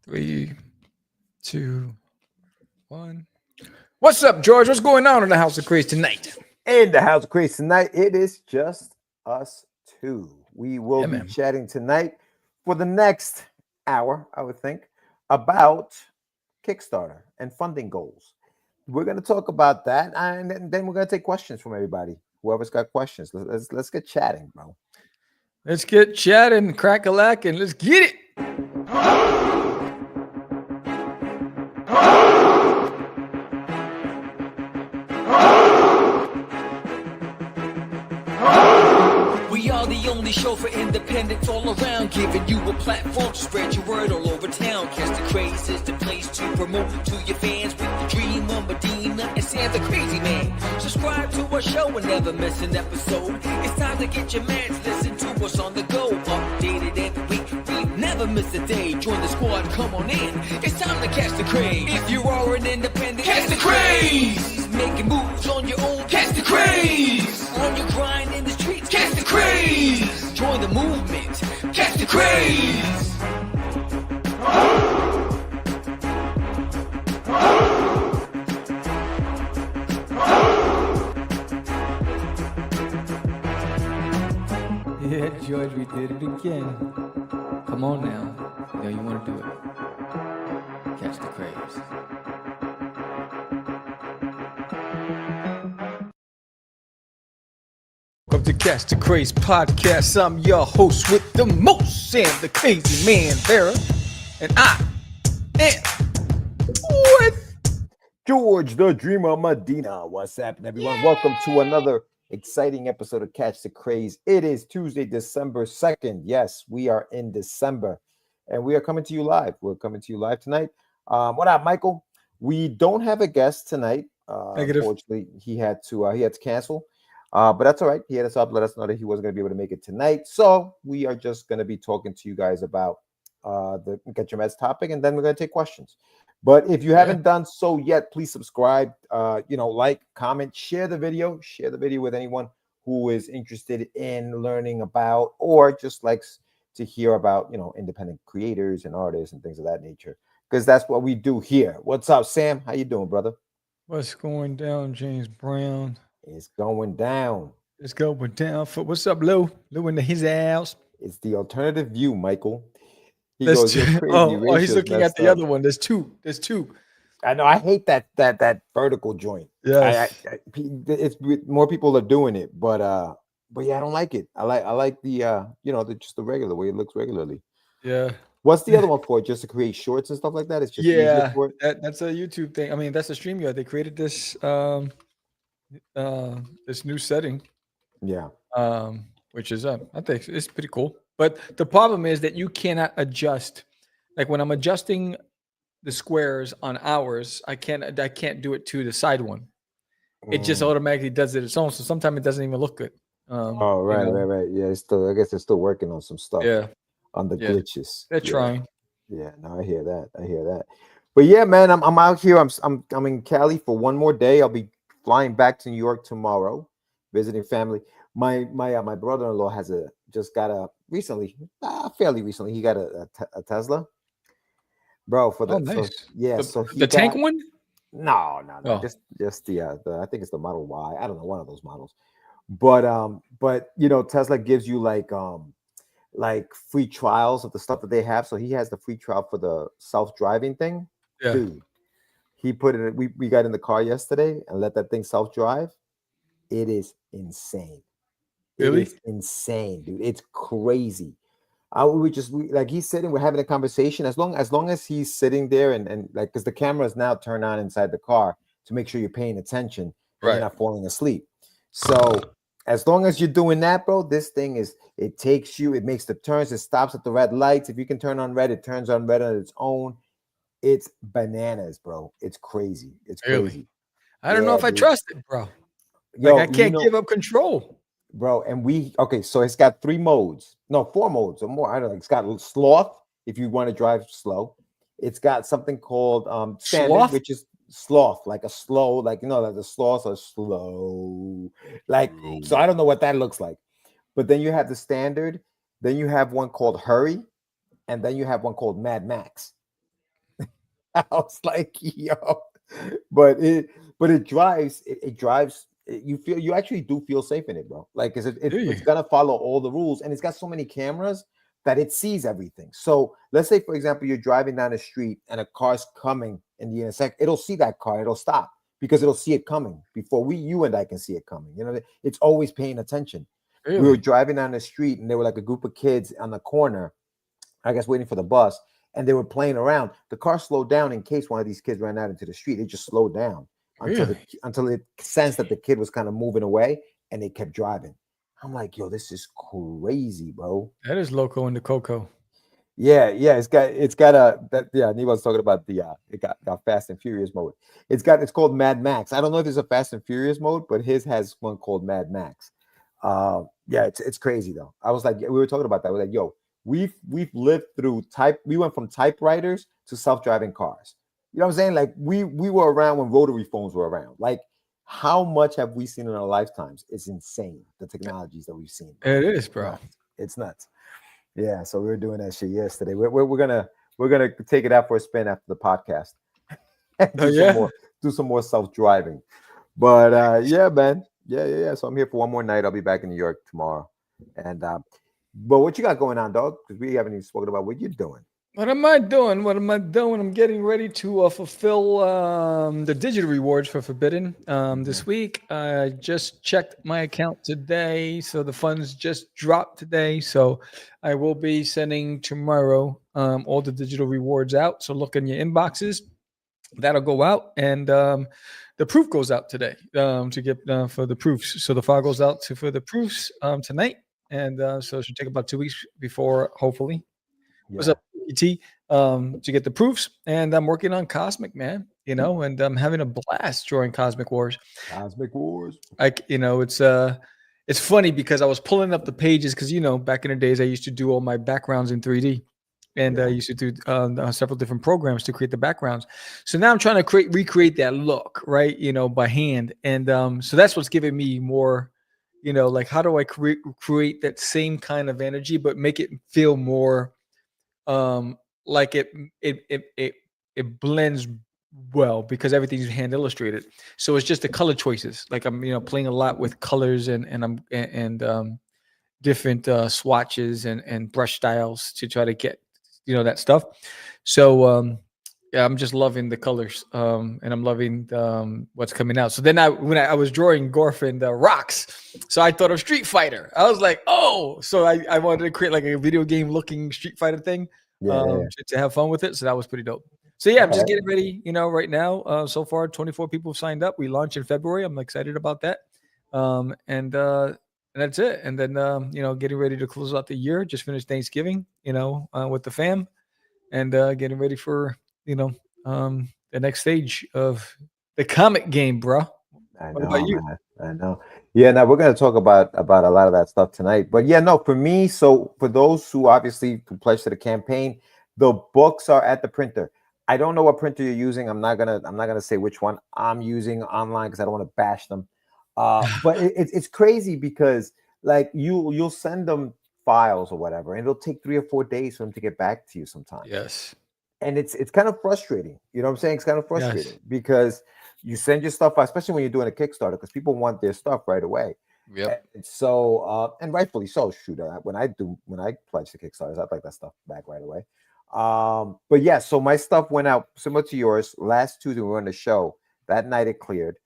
Three, two, one. What's up, George? What's going on in the House of Craze tonight? In the House of Craze tonight, it is just us two. We will be chatting tonight for the next hour, I would think, about Kickstarter and funding goals. We're going to talk about that, and then we're going to take questions from everybody. Whoever's got questions, let's get chatting, bro. Let's get chatting, crack-a-lack, and let's get it. We are the only show for independents all around, giving you a platform to spread your word all over town. Catch the Craze is the place to promote to your fans with the dream of Medina and Sam the Crazy Man. Subscribe to our show and never miss an episode. It's time to get your mans, listen to us on the go. Updated every week, we never miss a day. Join the squad, come on in. It's time to catch the Craze. If you are an independent, catch the Craze. Making moves on your own, catch the Craze. On your grind in the streets, catch the Craze. Join the movement, catch the Craze. Yeah, George, we did it again. Come on now. Yeah, you want to do it. Catch the Craze. Welcome to Catch the Craze podcast. I'm your host with the most, Sam the Crazy Man Vera. And I am with George the Dreamer Medina. What's happening, everyone? Yay! Welcome to another exciting episode of Catch the Craze. It is Tuesday, December 2nd. Yes, we are in December, and we are coming to you live. We're coming to you live tonight. What up, Michael? We don't have a guest tonight. Unfortunately, he had to cancel. But that's all right. He had us up, let us know that he wasn't going to be able to make it tonight. So we are just going to be talking to you guys about the Get Your Meds topic, and then we're going to take questions. But if you haven't done so yet, please subscribe, like, comment, share the video with anyone who is interested in learning about or just likes to hear about, independent creators and artists and things of that nature, because that's what we do here. What's up, Sam? How you doing, brother? What's going down, James Brown? It's going down. It's going down. What's up, Lou? Lou in his house. It's the alternative view, Michael. He's looking at the other one. There's two. I know. I hate that vertical joint. Yeah, it's more people are doing it, but yeah, I don't like it. I like the just the regular way it looks regularly. Yeah. What's the other one for? Just to create shorts and stuff like that? It's just for it? That's a YouTube thing. I mean, that's a StreamYard. They created this this new setting. Yeah. Which is I think it's pretty cool. But the problem is that you cannot adjust. Like when I'm adjusting the squares on ours, I can't do it to the side one. It just automatically does it its own. So sometimes it doesn't even look good. Right. Yeah, I guess they're still working on some stuff. Yeah. On the glitches. They're trying. Yeah, no, I hear that. But yeah, man, I'm out here. I'm in Cali for one more day. I'll be flying back to New York tomorrow, visiting family. My brother-in-law fairly recently, he got a Tesla, bro. For the nice. So the tank one? No. Just the I think it's the Model Y. I don't know, one of those models. But Tesla gives you like free trials of the stuff that they have. So he has the free trial for the self-driving thing. Yeah. Dude, he put it. We got in the car yesterday and let that thing self-drive. It is insane. Really? It is insane, dude. It's crazy. He's sitting, we're having a conversation. As long as he's sitting there and because the camera is now turned on inside the car to make sure you're paying attention and you're not falling asleep. So as long as you're doing that, bro, this thing it makes the turns, it stops at the red lights. If you can turn on red, it turns on red on its own. It's bananas, bro. It's crazy. It's crazy. Really? I don't know if I trust it, bro. I can't give up control. Bro, and so it's got 4 modes or more. I don't know. It's got sloth if you want to drive slow. It's got something called standard, sloth? Which is sloth, like a slow, like the sloths are slow. So I don't know what that looks like. But then you have the standard, then you have one called Hurry, and then you have one called Mad Max. I was like, yo, but it drives. It drives. You actually do feel safe in it, bro. Like, Do it's you? gonna follow all the rules, and it's got so many cameras that it sees everything. So let's say, for example, you're driving down the street and a car's coming in the intersection. It'll see that car. It'll stop because it'll see it coming before you and I can see it coming. You know, it's always paying attention. We were Really? driving down the street, and there were like a group of kids on the corner, I guess, waiting for the bus, and they were playing around. The car slowed down in case one of these kids ran out into the street. It just slowed down Really? until it sensed that the kid was kind of moving away, and they kept driving. I'm like, yo, this is crazy, bro. That is loco in the coco. Yeah, it's got a that yeah. He was talking about the it got Fast and Furious mode. It's called Mad Max. I don't know if there's a Fast and Furious mode, but his has one called Mad Max. Yeah, it's crazy though. I was like, we were talking about that. We're like, yo, we've lived through we went from typewriters to self-driving cars. You know what I'm saying? Like we were around when rotary phones were around. Like, how much have we seen in our lifetimes? It's insane, the technologies that we've seen. It is, bro. It's nuts. Yeah, so we were doing that shit yesterday. We're gonna take it out for a spin after the podcast. Do some more self-driving. But yeah, man. Yeah. So I'm here for one more night. I'll be back in New York tomorrow. And but what you got going on, dog? Because we haven't even spoken about what you're doing. What am I doing? I'm getting ready to fulfill the digital rewards for Forbidden this week. I just checked my account today, so the funds just dropped today. So I will be sending tomorrow all the digital rewards out. So look in your inboxes. That'll go out, and the proof goes out today to get for the proofs. So the file goes out for the proofs tonight, and so it should take about 2 weeks before, hopefully. What's up, ET? To get the proofs, and I'm working on Cosmic, man. You know, and I'm having a blast drawing Cosmic Wars. Cosmic Wars. It's funny because I was pulling up the pages because back in the days I used to do all my backgrounds in 3D, and I used to do several different programs to create the backgrounds. So now I'm trying to recreate that look, right? By hand, and so that's what's giving me more. Like how do I create that same kind of energy, but make it feel more like it blends well because everything's hand illustrated. So it's just the color choices. Like I'm playing a lot with colors and different swatches and brush styles to try to get that stuff. So yeah, I'm just loving the colors and I'm loving what's coming out. So then when I was drawing Gorf and rocks, so I thought of Street Fighter. I was like, oh, so I wanted to create like a video game looking Street Fighter thing to have fun with it. So that was pretty dope. So yeah, I'm just getting ready, right now. So far, 24 people have signed up. We launch in February. I'm excited about that. And that's it. And then, getting ready to close out the year. Just finished Thanksgiving, with the fam, and getting ready for, the next stage of the comic game, bro. What about you? Man. I know. Yeah, now we're going to talk about a lot of that stuff tonight. But yeah, no, for me, so for those who obviously pledge to the campaign, the books are at the printer. I don't know what printer you're using. I'm not gonna say which one I'm using online because I don't want to bash them. But it's crazy because like you'll send them files or whatever, and it'll take 3 or 4 days for them to get back to you sometimes. Yes. And it's kind of frustrating. You know what I'm saying? It's kind of frustrating because you send your stuff, especially when you're doing a Kickstarter, because people want their stuff right away. Yep. And so and rightfully so. Shoot, when I pledge to Kickstarters, I'd like that stuff back right away. But yeah, so my stuff went out similar to yours last Tuesday. We were on the show. That night it cleared.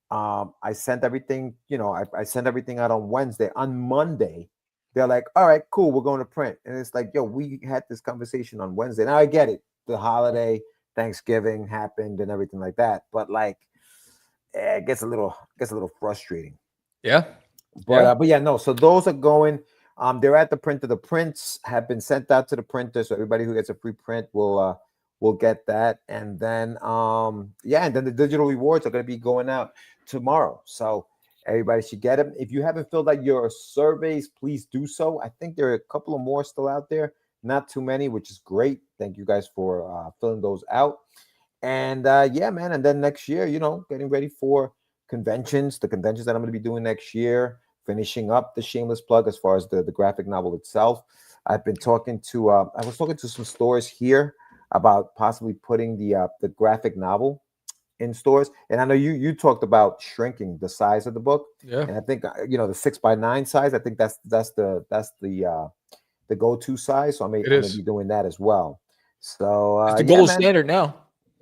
I sent everything, I sent everything out on Wednesday. On Monday, they're like, all right, cool, we're going to print. And it's like, yo, we had this conversation on Wednesday. Now I get it. The holiday, Thanksgiving happened and everything like that. But like, it gets a little frustrating. Yeah. But yeah, no. So those are going. They're at the printer. The prints have been sent out to the printer, so everybody who gets a free print will get that. And then and then the digital rewards are going to be going out tomorrow. So everybody should get them. If you haven't filled out your surveys, please do so. I think there are a couple of more still out there. Not too many, which is great. Thank you guys for filling those out. And yeah, man. And then next year, getting ready for conventions, the conventions that I'm going to be doing next year, finishing up the shameless plug as far as the graphic novel itself. I've been talking to, I was talking to some stores here about possibly putting the graphic novel in stores. And I know you talked about shrinking the size of the book, Yeah, and I think the 6x9 size. I think the go-to size. So it I may is. be doing that as well. So It's the yeah, gold man. standard now.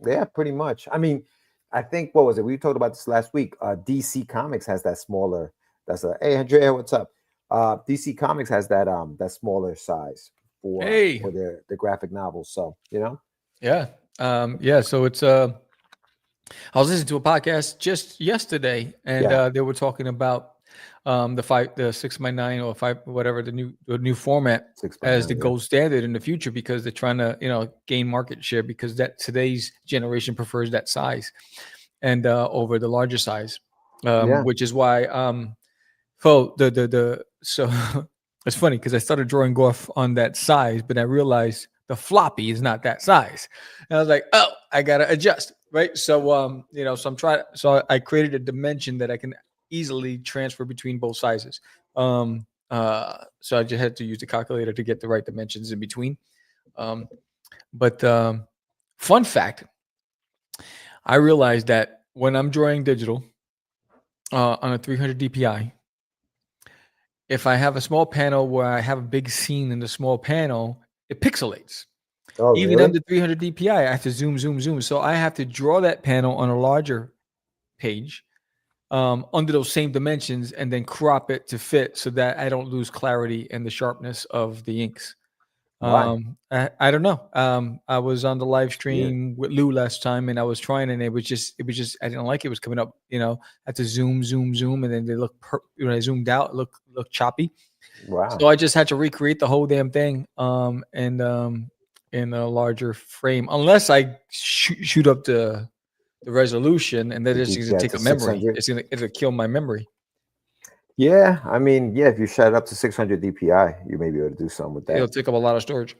Yeah, pretty much. I mean, I think what was it? We talked about this last week. DC Comics has that smaller. That's a hey Andrea, what's up? DC Comics has that smaller size Hey, for the graphic novels. So yeah, yeah. So it's I was listening to a podcast just yesterday, and yeah, they were talking about the 6x9 or five, whatever the new format six by as the nine. Yeah, gold standard in the future because they're trying to gain market share because that today's generation prefers that size and over the larger size, yeah. which is why so so it's funny because I started drawing off on that size, but I realized the floppy is not that size, and I was like, oh, I gotta adjust, right? So so I'm trying. So I created a dimension that I can easily transfer between both sizes. So I just had to use the calculator to get the right dimensions in between. Um, but fun fact, I realized that when I'm drawing digital on a 300 DPI, if I have a small panel where I have a big scene in the small panel, it pixelates. Oh, Even really? under 300 DPI, I have to zoom, zoom, zoom. So I have to draw that panel on a larger page under those same dimensions and then crop it to fit so that I don't lose clarity and the sharpness of the inks. Why? I don't know. I was on the live Weird. stream with Lou last time, and I was trying, and it was just, I didn't like it. It was coming up, I had to zoom, zoom, zoom, and then they look, when I zoomed out, it looked choppy. So Wow. I just had to recreate the whole damn thing, and in a larger frame, unless I shoot up the resolution, and then The it's deep, going to yeah, take to a memory. 600. It'll kill my memory. Yeah, I mean, yeah, if you shut it up to 600 DPI, you may be able to do something with It'll that. take up a lot of storage.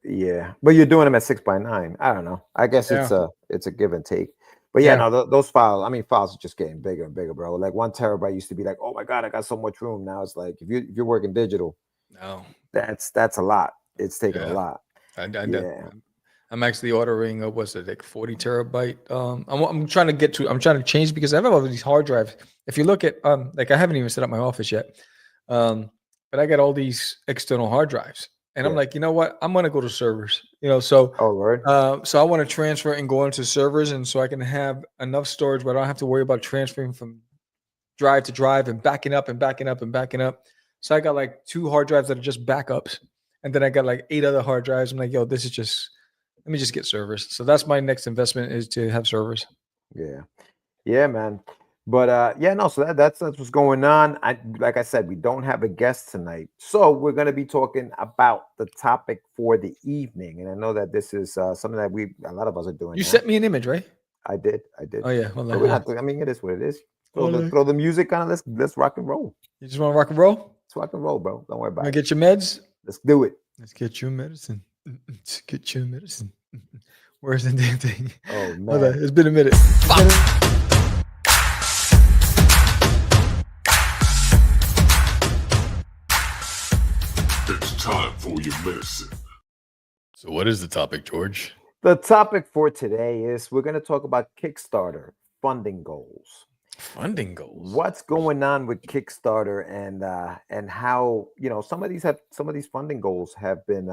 Yeah, but you're doing them at 6x9. I don't know. I guess Yeah. it's a give and take. But yeah, Yeah. no, those files. I mean, files are just getting bigger and bigger, bro. Like 1 terabyte used to be like, oh my god, I got so much room. Now it's like if you're working digital, No. that's a lot. It's taking a Yeah. lot. Yeah. I'm actually ordering what's it, like 40 terabyte. I'm trying to I'm trying to change because I have all these hard drives. If you look at like I haven't even set up my office yet. But I got all these external hard drives. And I'm Yeah. like, you know what? I'm gonna go to servers. So Oh, Lord. so I want to transfer and go into servers and so I can have enough storage where I don't have to worry about transferring from drive to drive and backing up and backing up and backing up. So I got like 2 hard drives that are just backups. And then I got like 8 other hard drives. I'm like, yo, this is just let me just get servers. So that's my next investment is to have servers. Yeah. Yeah, man. But yeah, no, so that's what's going on. Like I said, we don't have a guest tonight. So we're gonna be talking about the topic for the evening. And I know that this is something that a lot of us are doing You now. sent me an image, right? I did. Oh yeah. Hold So on, we're hold on. not I mean, it is what it is. Hold on. Throw the music on. Let's rock and roll. You just want to rock and roll? Let's rock and roll, bro. Don't worry Want about to it. get your meds? Let's do it. Let's get your medicine. Let's get your medicine. Where's the damn thing? Oh Hold man. on. It's been a minute. It's time for your medicine. So what is the topic, George? The topic for today is we're gonna talk about Kickstarter funding goals. Funding goals. What's going on with Kickstarter and how some of these funding goals have been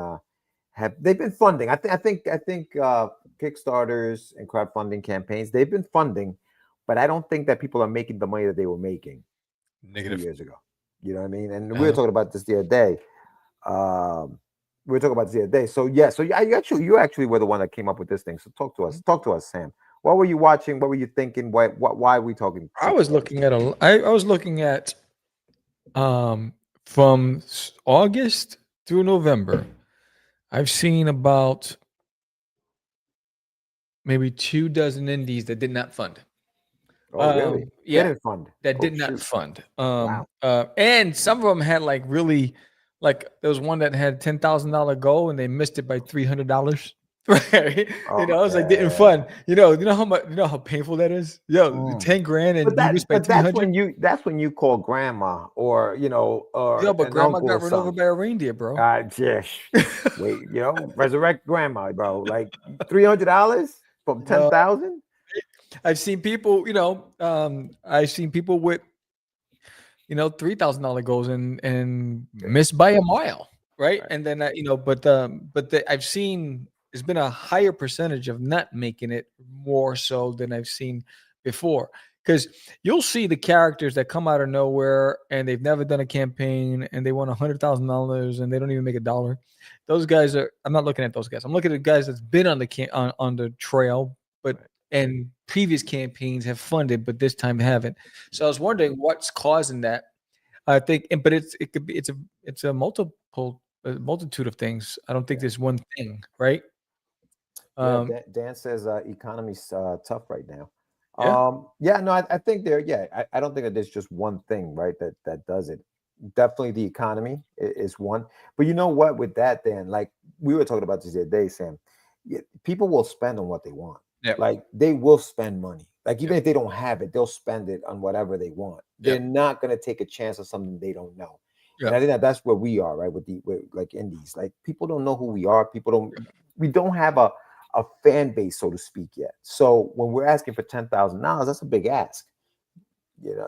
they've been funding. I think Kickstarters and crowdfunding campaigns, they've been funding, but I don't think that people are making the money that they were making 2 Negative. years ago. You know what I mean? And we were talking about this the other day. So yeah, you actually were the one that came up with this thing. So talk to us. Talk to us, Sam. What were you watching? What were you thinking? Why are we talking? I was looking at I was looking at from August through November. I've seen about maybe 24 indies that did not fund. Oh, really? Yeah, Didn't fund. that Oh, did not shoot. fund. Wow. And some of them had like there was one that had $10,000 goal and they missed it by $300. Right. It's like getting Okay. fun. You know how much, how painful that is. Yo, 10 grand and you just spent But that's 300. when you call grandma or Yo, or but an grandma uncle or got run over something. by a reindeer, bro. Just wait, resurrect grandma, bro. Like $300 from Yo, 10,000. I've seen people, I've seen people with, $3,000 goals and missed by a mile, right? Right. And then I've seen there's been a higher percentage of not making it more so than I've seen before. Because you'll see the characters that come out of nowhere and they've never done a campaign and they won $100,000 and they don't even make a dollar. Those guys are. I'm not looking at those guys. I'm looking at guys that's been on on the trail, but Right. and previous campaigns have funded, but this time haven't. So I was wondering what's causing that. I think, but it could be it's a multitude of things. I don't think Yeah. there's one thing, right? Yeah, Um, Dan says economy's tough right now. yeah, Yeah, no, I think I don't think that there's just one thing, right, that does it. Definitely the economy is one. But you know what, with that, Dan, like we were talking about this the other day, Sam, people will spend on what they want. yeah, Like they will spend money. Like yeah, even if they don't have it, they'll spend it on whatever they want. yeah, They're not going to take a chance on something they don't know. yeah, And I think that's where we are, right? With like indies, like people don't know who we are. We don't have a fan base, so to speak, yet. So when we're asking for $10,000, that's a big ask.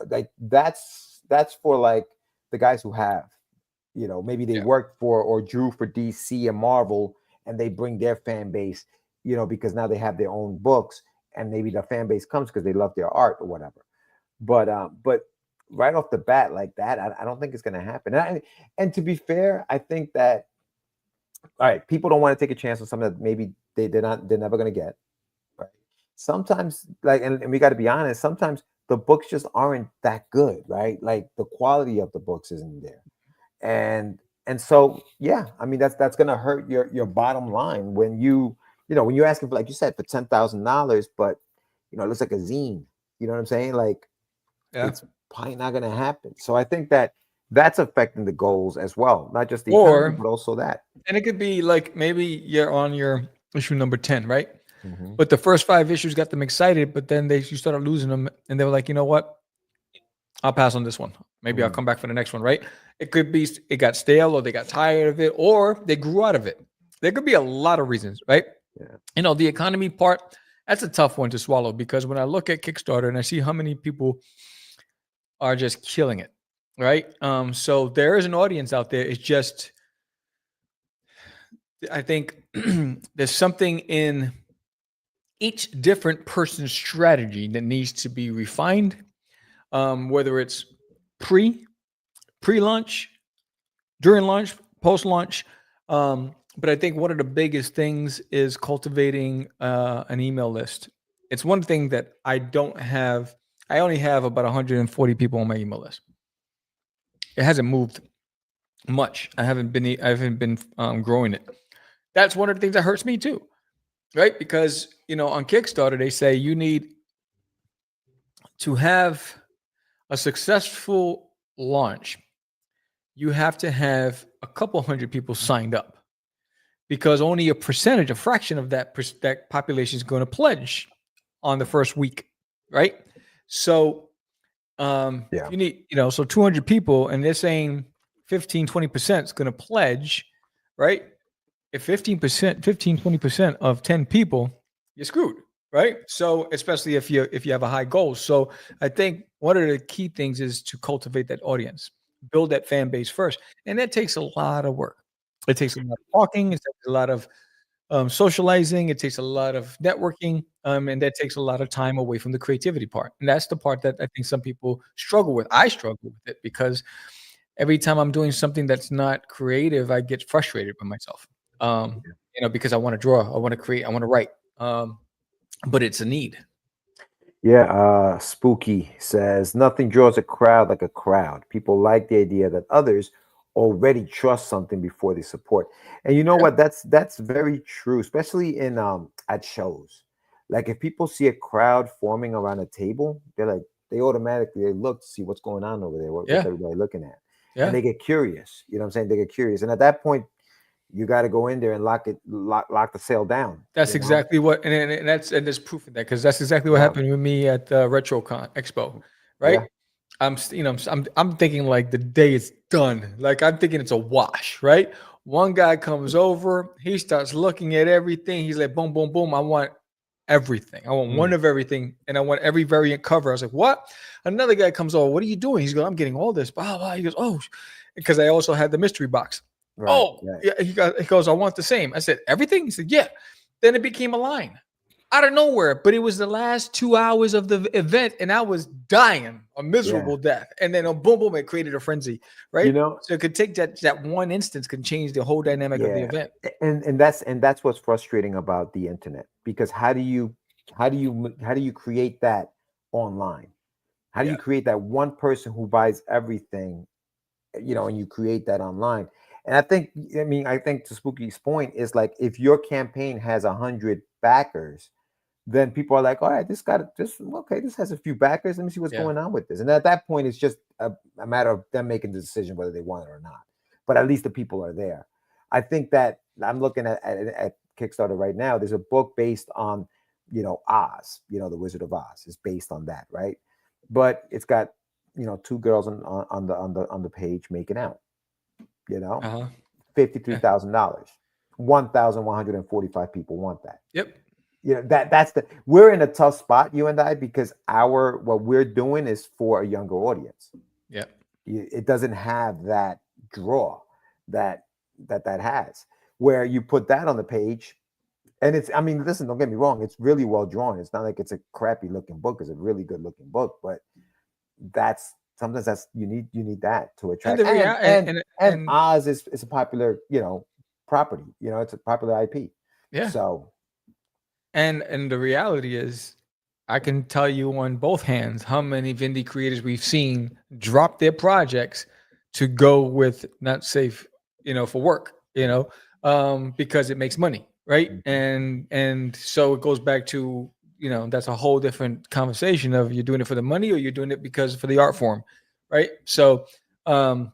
Like that's for like the guys who have, maybe they yeah, worked for or drew for DC and Marvel, and they bring their fan base, because now they have their own books, and maybe the fan base comes because they love their art or whatever. But right off the bat, like that, I don't think it's going to happen. And to be fair, I think that all right, people don't want to take a chance on something that maybe they're never going to get. Right. Sometimes, like, and we got to be honest, sometimes the books just aren't that good, right? Like the quality of the books isn't there. And so yeah, I mean that's gonna hurt your bottom line when when you're asking for, like you said, for $10,000, but it looks like a zine. You know what I'm saying? Like yeah. it's probably not gonna happen. So I think that's affecting the goals as well, not just the economy, Or but also that. and it could be like maybe you're on your issue number 10, right? Mhm. But the first 5 issues got them excited, but then you started losing them, and they were like, you know what? I'll pass on this one. Maybe I'll Mm. come back for the next one, right? It could be it got stale or they got tired of it or they grew out of it. There could be a lot of reasons, right? Yeah. The economy part, that's a tough one to swallow because when I look at Kickstarter and I see how many people are just killing it, right? So there is an audience out there. It's just, I think there's something in each different person's strategy that needs to be refined, whether it's pre-launch, during launch, post-launch. But I think one of the biggest things is cultivating an email list. It's one thing that I don't have. I only have about 140 people on my email list. It hasn't moved much. I haven't been growing it. That's one of the things that hurts me too, right? Because on Kickstarter they say you need to have a successful launch. You have to have a couple hundred people signed up because only a fraction of that population is going to pledge on the first week, right? So Yeah. you need, so 200 people, and they're saying 15-20% is going to pledge, right? If 15%, 15-20% of 10 people, you're screwed, right? So especially if you have a high goal. So I think one of the key things is to cultivate that audience, build that fan base first, and that takes a lot of work. It takes a lot of talking. It takes a lot of socializing. It takes a lot of networking, and that takes a lot of time away from the creativity part. And that's the part that I think some people struggle with. I struggle with it because every time I'm doing something that's not creative, I get frustrated with myself. Because I want to draw, I want to create, I want to write. But it's a need. Yeah, Spooky says nothing draws a crowd like a crowd. People like the idea that others already trust something before they support. And you know Yeah. what? That's very true, especially in at shows. Like if people see a crowd forming around a table, they automatically look to see what's going on over there. What's Yeah. everybody looking at? And Yeah. they get curious. You know what I'm saying? They get curious. And at that point, You got to go in there and lock the sale down. That's you know? exactly what, and there's proof of that because that's exactly what Yeah. happened with me at the RetroCon Expo, right? Yeah. I'm thinking like the day is done. Like I'm thinking it's a wash, right? One guy comes over, he starts looking at everything. He's like, boom, boom, boom. I want everything. I want one of everything, and I want every variant cover. I was like, what? Another guy comes over. What are you doing? He's going, I'm getting all this. Blah, blah. He goes, oh, because I also had the mystery box. Right, Oh, right. yeah. He goes, I want the same. I said, everything? He said, yeah. Then it became a line out of nowhere, but it was the last 2 hours of the event, and I was dying a miserable death. And then boom, boom, it created a frenzy, right? You know, So it could take that one instance can change the whole dynamic of the event. and that's what's frustrating about the internet, because how do you create that online? How do you create that one person who buys everything, and you create that online? And I think to Spooky's point is like, if your campaign has 100 backers, then people are like, all right, this has a few backers. Let me see what's going on with this. And at that point, it's just a matter of them making the decision whether they want it or not. But at least the people are there. I think that I'm looking at Kickstarter right now. There's a book based on, Oz, the Wizard of Oz is based on that, right? But it's got, two girls on the page making out, $53,000. 1,145 people want that. Yep. We're in a tough spot, you and I, because what we're doing is for a younger audience. Yeah. It doesn't have that draw that has, where you put that on the page. And listen, don't get me wrong. It's really well drawn. It's not like it's a crappy looking book. It's a really good looking book, but sometimes you need that to attract. And Oz is a popular, property. It's a popular IP. Yeah. So. And the reality is, I can tell you on both hands how many indie creators we've seen drop their projects to go with not safe, for work, because it makes money, right? And so it goes back to, that's a whole different conversation of you're doing it for the money or you're doing it because for the art form, right? So it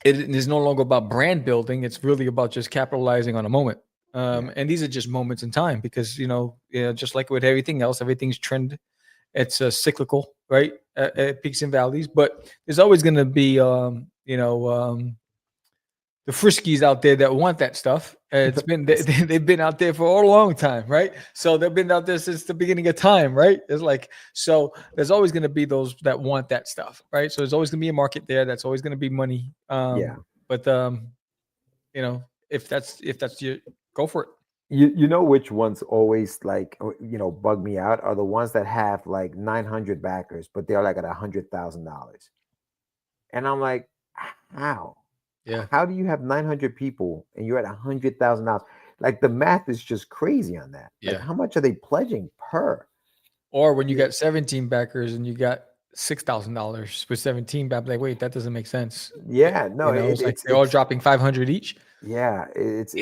is no longer about brand building. It's really about just capitalizing on a moment. And these are just moments in time because, just like with everything else, everything's trend. It's cyclical, right? Peaks and valleys, but there's always going to be, the friskies out there that want that stuff. They've been out there for a long time, right? So they've been out there since the beginning of time, right? It's like, so there's always going to be those that want that stuff, right? So there's always going to be a market there. That's always going to be money. But if that's your, go for it. You know which ones always bug me out are the ones that have like 900 backers, but they're like at $100,000, and I'm like, how? Yeah. How do you have 900 people and you're at $100,000? Like the math is just crazy on that. Yeah. Like, how much are they pledging per? Or when you got 17 backers and you got $6,000 with 17 back, like, wait, that doesn't make sense. Yeah, no, it's like they're all dropping 500 each. Yeah, it's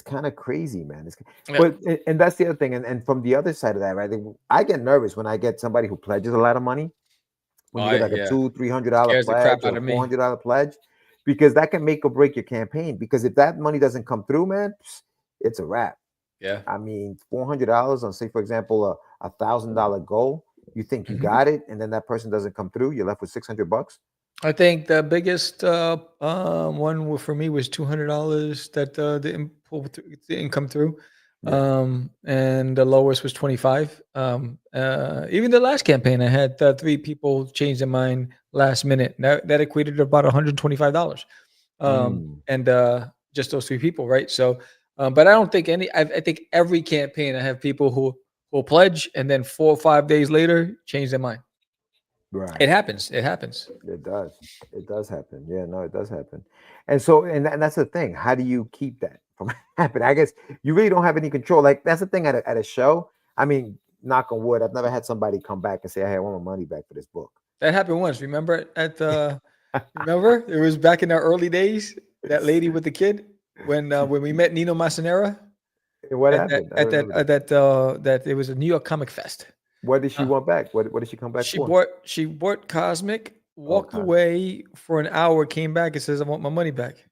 kind of crazy, man. But that's the other thing, and from the other side of that, right? I get nervous when I get somebody who pledges a lot of money. When you get like a $200-$300 pledge or a $400 pledge, because that can make or break your campaign. Because if that money doesn't come through, man, it's a wrap. Yeah, $400 on, say, for example, a $1,000 goal. You think you got it, and then that person doesn't come through. You're left with $600. I think the biggest one for me was $200 that didn't come through, and the lowest was 25. Even the last campaign, I had 3 people change their mind last minute. That equated to about $125, and just those 3 people, right? So, but I don't think I think every campaign I have people who will pledge and then 4 or 5 days later change their mind. Right. It happens. It does. It does happen. Yeah, no, it does happen. And so, and that's the thing. How do you keep that from happening? I guess you really don't have any control. Like, that's the thing at a show. I mean, knock on wood, I've never had somebody come back and say, "Hey, I want my money back for this book." That happened once. Remember remember it was back in the early days. That lady with the kid when we met Nino Massonera. What happened? That it was a New York Comic Fest. What did she want back? What did she come back for? She bought Cosmic, walked away for an hour, came back and says, "I want my money back."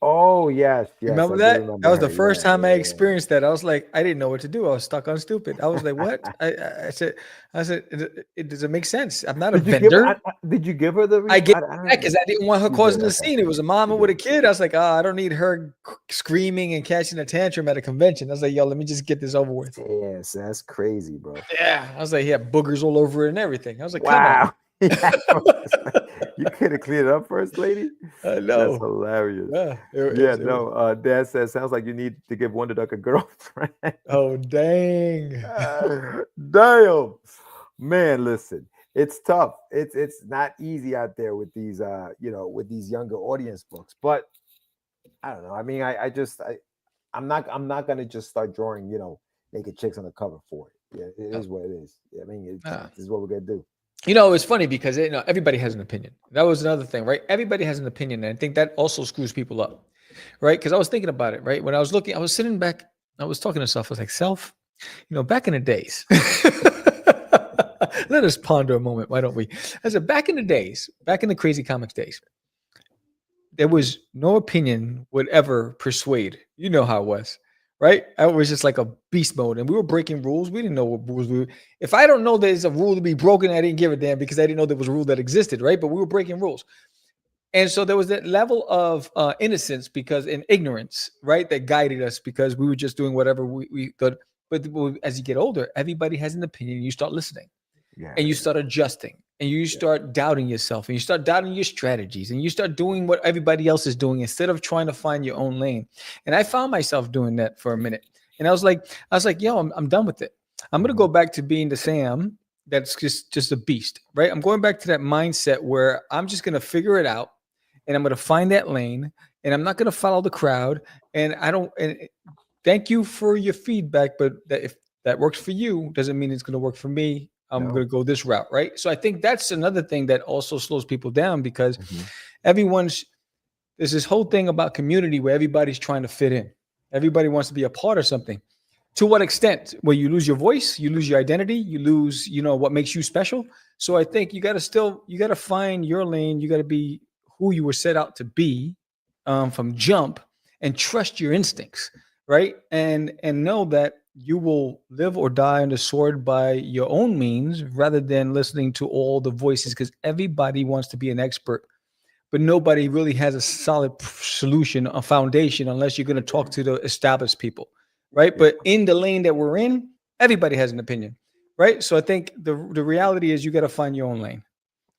Oh yes, yes, Remember I do that? That remember was the her. first Yeah, time I yeah, yeah. experienced that. I was like, I didn't know what to do. I was stuck on stupid. I was like, what? I said, it doesn't make sense. I'm not a Did you give her? vendor. Did you give her the? I gave I that don't. because I didn't want her You did. causing the Okay. scene. It was a mama You with a did. kid. I was like, I don't need her screaming and catching a tantrum at a convention. I was like, yo, let me just get this over with. Yes, that's crazy, bro. Yeah. I was like, he had boogers all over it and everything. I was like, come on. Wow. Yeah, you could have cleared it up, first lady. I That's know. hilarious. Yeah. Yeah, no. Dad says sounds like you need to give Wonder Duck a girlfriend. Oh, dang. Damn, man. Listen, it's tough. It's not easy out there with these with these younger audience books. But I don't know. I mean, I'm not gonna just start drawing naked chicks on the cover for it. Yeah, it is what it is. I mean, this is what we're gonna do. It's funny because everybody has an opinion. That was another thing, right? Everybody has an opinion, and I think that also screws people up, right? Because I was thinking about it, right? When I was looking, I was sitting back, I was talking to self. I was like, self, back in the days. Let us ponder a moment. Why don't we? I said, back in the days, back in the crazy comics days, there was no opinion would ever persuade. You know how it was, right? I was just like a beast mode, and we were breaking rules. We didn't know what rules we were. If I don't know there's a rule to be broken, I didn't give a damn because I didn't know there was a rule that existed, right? But we were breaking rules. And so there was that level of innocence because in ignorance, right, that guided us because we were just doing whatever we thought. But as you get older, everybody has an opinion. You start listening. Yeah. And you start adjusting and you start doubting yourself and you start doubting your strategies and you start doing what everybody else is doing instead of trying to find your own lane. And I found myself doing that for a minute. And I was like, yo, I'm done with it. I'm going to go back to being the Sam that's just a beast, right? I'm going back to that mindset where I'm just going to figure it out and I'm going to find that lane and I'm not going to follow the crowd. And thank you for your feedback, but if that works for you, doesn't mean it's going to work for me. I'm going to go this route, right? So I think that's another thing that also slows people down because there's this whole thing about community where everybody's trying to fit in. Everybody wants to be a part of something. To what extent? Where you lose your voice, you lose your identity, you lose, what makes you special. So I think you got to find your lane. You got to be who you were set out to be from jump and trust your instincts, right? And know that you will live or die on the sword by your own means rather than listening to all the voices because everybody wants to be an expert, but nobody really has a solid solution, a foundation, unless you're going to talk to the established people, right? But in the lane that we're in, everybody has an opinion, right? So I think the reality is you got to find your own lane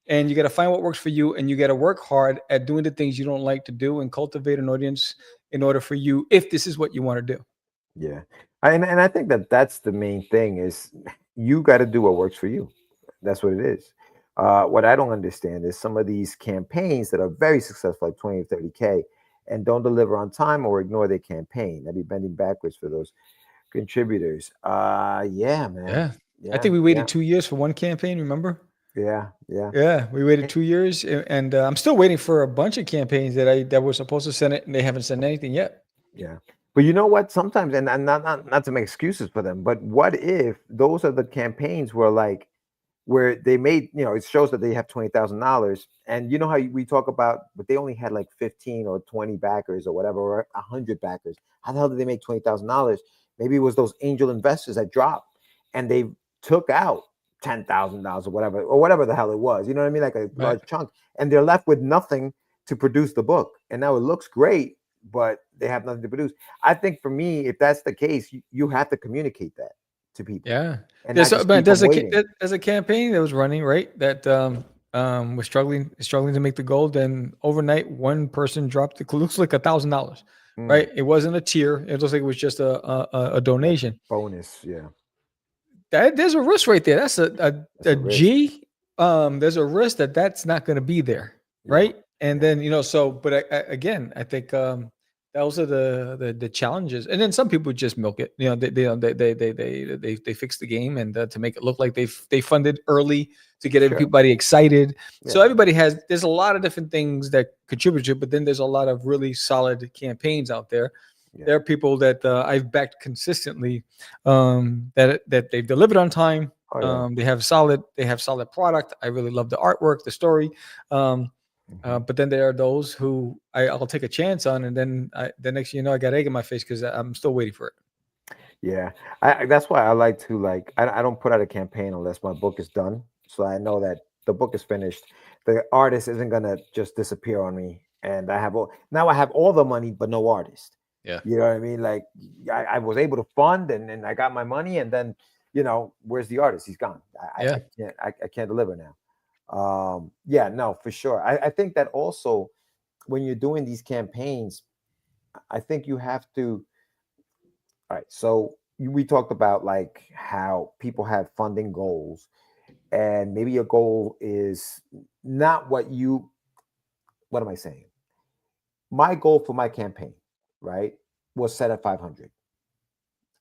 and you got to find what works for you and you got to work hard at doing the things you don't like to do and cultivate an audience in order for you, if this is what you want to do. Yeah. And I think that's the main thing is you got to do what works for you. That's what it is. What I don't understand is some of these campaigns that are very successful, like 20 or 30K, and don't deliver on time or ignore their campaign. I'd be bending backwards for those contributors. Yeah, man. Yeah. I think we waited 2 years for one campaign, remember? Yeah. Yeah, we waited 2 years, and I'm still waiting for a bunch of campaigns that were supposed to send it, and they haven't sent anything yet. Yeah. But you know what? Sometimes, and not to make excuses for them, but what if those are the campaigns where they made, it shows that they have $20,000, and you know how we talk about, but they only had like 15 or 20 backers or whatever, or 100 backers. How the hell did they make $20,000? Maybe it was those angel investors that dropped, and they took out $10,000 or whatever the hell it was. You know what I mean? Like a large chunk, and they're left with nothing to produce the book. And now it looks great, but they have nothing to produce. I think for me, if that's the case, you have to communicate that to people. Yeah. And there's a campaign that was running, right? That was struggling to make the goal. Then overnight, one person dropped it. Looks like $1,000, right? It wasn't a tier. It looks like it was just a donation. Bonus, yeah. There's a risk right there. That's a G. There's a risk that's not going to be there, right? And then but again, I think those are the challenges. And then some people just milk it. They fix the game and to make it look like they funded early to get everybody excited. Yeah. So there's a lot of different things that contribute to it, but then there's a lot of really solid campaigns out there. Yeah. There are people that I've backed consistently that they've delivered on time. They have solid product. I really love the artwork, the story. But then there are those who I'll take a chance on, and then the next thing you know, I got egg in my face because I'm still waiting for it. Yeah, that's why I like to I don't put out a campaign unless my book is done, so I know that the book is finished. The artist isn't gonna just disappear on me, and I have all the money but no artist. Yeah. You know what I mean? Like I was able to fund and I got my money, and then where's the artist? He's gone. Yeah. I can't deliver now. Yeah, no, for sure. I think that also when you're doing these campaigns, I think you have to. All right, so we talked about like how people have funding goals, and maybe your goal is not what am I saying? My goal for my campaign, right, was set at 500.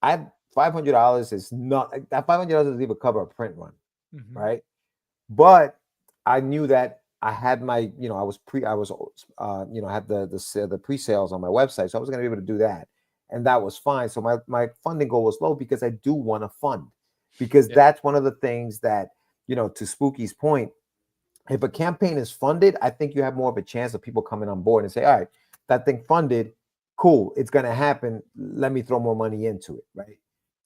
I $500 is not that $500 doesn't even cover a print run, right? But I knew that I had my, I was I had the pre-sales on my website, so I was going to be able to do that, and that was fine. So my funding goal was low because I do want to fund, because that's one of the things that, to Spooky's point, if a campaign is funded, I think you have more of a chance of people coming on board and say, all right, that thing funded, cool, it's going to happen. Let me throw more money into it, right?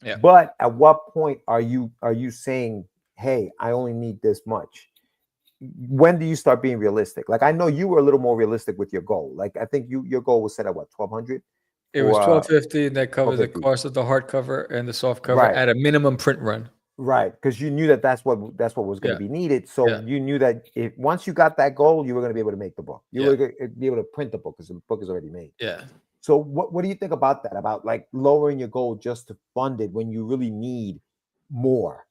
Yeah. But at what point are you saying, hey, I only need this much? When do you start being realistic? Like, I know you were a little more realistic with your goal. Like, I think your goal was set at what, 1,200? It was 1,250, and that covered the 1250. cost of the hardcover and the soft cover Right. at a minimum print run. Right, because you knew that's what was going to be needed. So you knew that if once you got that goal, you were going to be able to make the book. You were going to be able to print the book because the book is already made. Yeah. So what do you think about that? About like lowering your goal just to fund it when you really need more?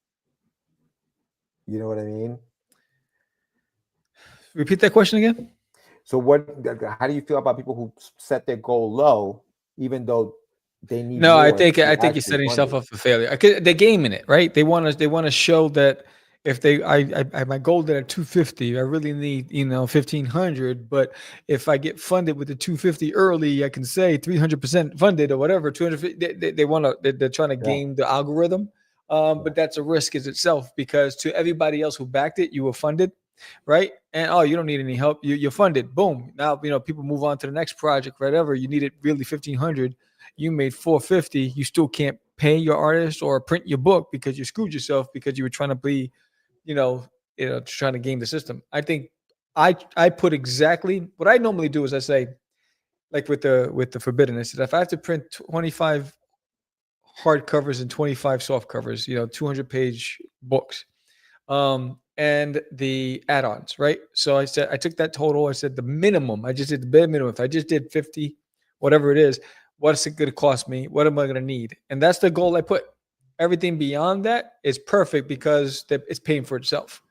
You know what I mean? Repeat that question again. So how do you feel about people who set their goal low, even though they need No, more I think to you're actually setting fund yourself it? up for failure. They're gaming it, right? They want to show that if I my goal that at 250, I really need 1,500. But if I get funded with the 250 early, I can say 300% funded or whatever. 250. They're trying to game the algorithm. But that's a risk as itself, because to everybody else who backed it, you were funded, right? And you don't need any help. You're funded. Boom. Now people move on to the next project, whatever. You needed really 1,500. You made 450. You still can't pay your artist or print your book because you screwed yourself because you were trying to be, trying to game the system. I think I put exactly what I normally do is I say, like with the Forbidden, I said if I have to print 25 hard covers and 25 soft covers, 200-page books, and the add-ons, right? So I said I took that total. I said the minimum. I just did the bare minimum. If I just did 50, whatever it is, what's it going to cost me? What am I going to need? And that's the goal I put. Everything beyond that is perfect because it's paying for itself,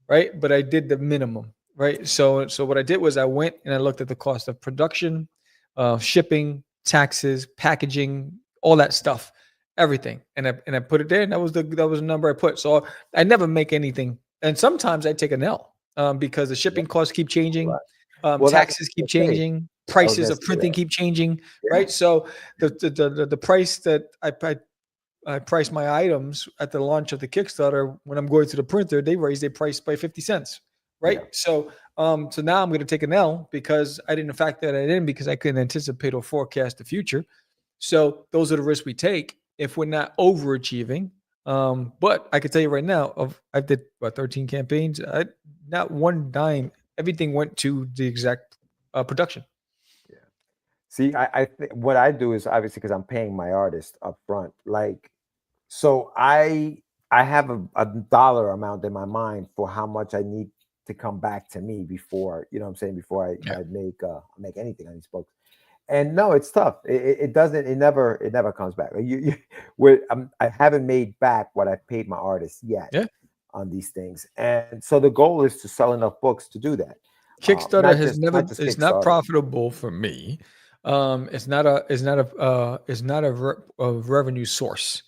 right? But I did the minimum, right? So what I did was I went and I looked at the cost of production, shipping, taxes, packaging, all that stuff, everything, and I put it there, and that was the number I put. So I never make anything, and sometimes I take an L because the shipping costs keep changing, taxes keep changing, prices of printing keep changing, right? So the price that I price my items at the launch of the Kickstarter, when I'm going to the printer, they raise their price by 50 cents, right? Yeah. So now I'm going to take an L because I didn't factor that in because I couldn't anticipate or forecast the future. So those are the risks we take if we're not overachieving. But I can tell you right now, I did 13 campaigns. Not one dime. Everything went to the exact production. Yeah. See, I think what I do is obviously because I'm paying my artist up front. Like, so I have a dollar amount in my mind for how much I need to come back to me before, before I make anything on these books. And no, it's tough. It never comes back. I haven't made back what I paid my artists yet on these things. And so the goal is to sell enough books to do that. Kickstarter it's not profitable for me. It's not a revenue source.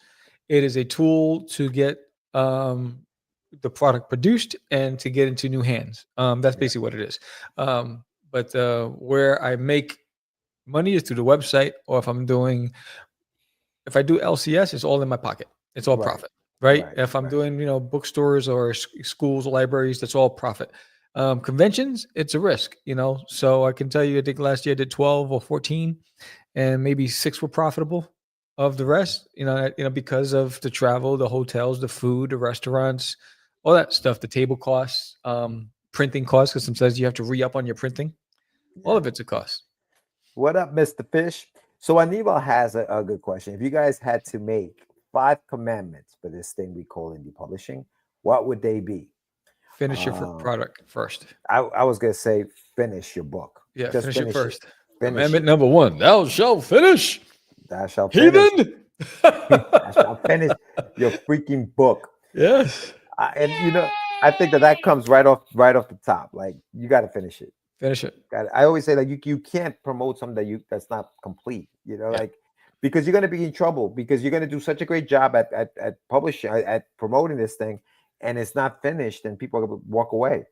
It is a tool to get the product produced and to get into new hands. That's basically what it is. But where I make money is through the website, or if I do LCS, it's all in my pocket. It's all profit, right? If I'm doing, bookstores or schools or libraries, that's all profit. Conventions, it's a risk, So I can tell you, I think last year I did 12 or 14, and maybe 6 were profitable. Of the rest, because of the travel, the hotels, the food, the restaurants, all that stuff, the table costs, printing costs, because sometimes you have to re-up on your printing. All of it's a cost. What up, Mr. Fish? So Anibal has a good question. If you guys had to make 5 commandments for this thing we call indie publishing, what would they be? Finish your product first. I was gonna say finish your book. Yeah, Just finish it first. Finish Commandment number 1: Thou shalt finish. Thou shalt finish. Heathen. Thou shalt finish your freaking book. Yes. And I think that comes right off the top. Like, you got to finish it. Finish it. I always say, like, you can't promote something that's not complete. Like, because you're gonna be in trouble, because you're gonna do such a great job at publishing, at promoting this thing, and it's not finished, and people are gonna walk away.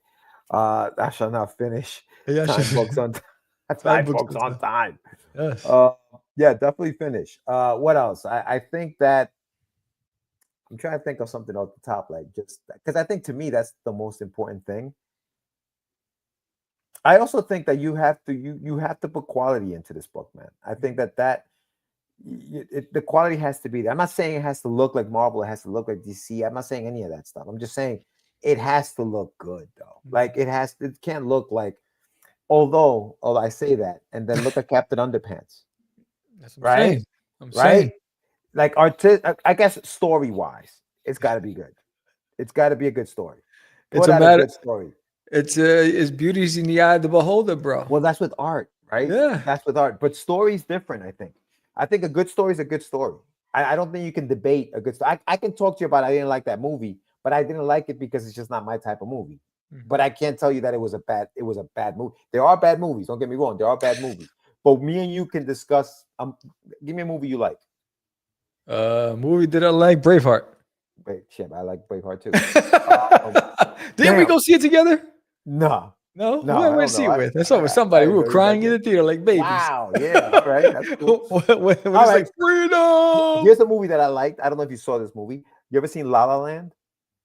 I shall not finish. Time books on time. Time books on time. Yes. Yeah, definitely finish. What else? I think that I'm trying to think of something off the top, like, just because I think, to me, that's the most important thing. I also think that you have to put quality into this book, man. I think that the quality has to be there. I'm not saying it has to look like Marvel, it has to look like DC. I'm not saying any of that stuff. I'm just saying it has to look good, though. Like, it can't look like, although I say that, and then look at Captain Underpants. That's what I'm right? saying. Like, I guess story-wise, it's got to be good. It's got to be a good story. It's a good story. It's beauty's in the eye of the beholder, bro. Well, that's with art, right? Yeah. That's with art. But story's different, I think. I think a good story is a good story. I don't think you can debate a good story. I can talk to you about I didn't like that movie, but I didn't like it because it's just not my type of movie. Mm-hmm. But I can't tell you that it was a bad movie. There are bad movies. Don't get me wrong. There are bad movies. But me and you can discuss. Give me a movie you like. Movie that I like, Braveheart. Shit, I like Braveheart too. Didn't we go see it together? No. Who did I see it with? I saw it with somebody. We were crying in the theater like babies. Wow, yeah, right. That's cool. When it's like, freedom. Here's a movie that I liked. I don't know if you saw this movie. You ever seen La La Land?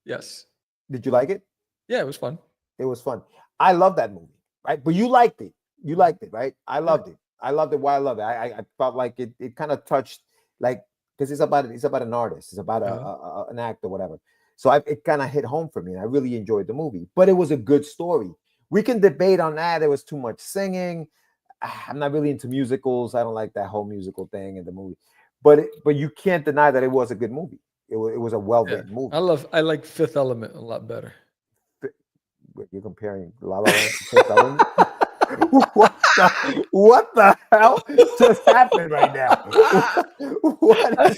Yes. Did you like it? Yeah, it was fun. It was fun. I love that movie, right? But you liked it. You liked it, right? I loved it. I loved it. Why I love it? I felt like it kind of touched, like, because it's about an artist. It's about an act or whatever. So it kind of hit home for me, and I really enjoyed the movie. But it was a good story. We can debate on that. There was too much singing. I'm not really into musicals. I don't like that whole musical thing in the movie. But you can't deny that it was a good movie. It was a well-written movie. I like Fifth Element a lot better. You're comparing La La Land to Fifth Element? What the hell just happened right now? I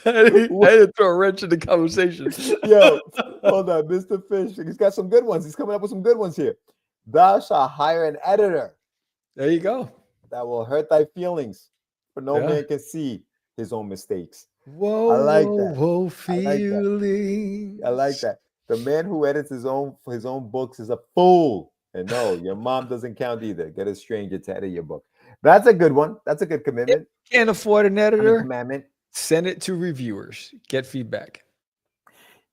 had to throw a wrench in the conversation. Yo, hold on, Mr. Fish. He's got some good ones. He's coming up with some good ones here. Thou shalt hire an editor. There you go. That will hurt thy feelings, for no man can see his own mistakes. Whoa, I like that. Whoa, feelings. I like that. The man who edits his own books is a fool. And no, your mom doesn't count either. Get a stranger to edit your book. That's a good one. That's a good commitment. If you can't afford an editor, commandment. Send it to reviewers. Get feedback.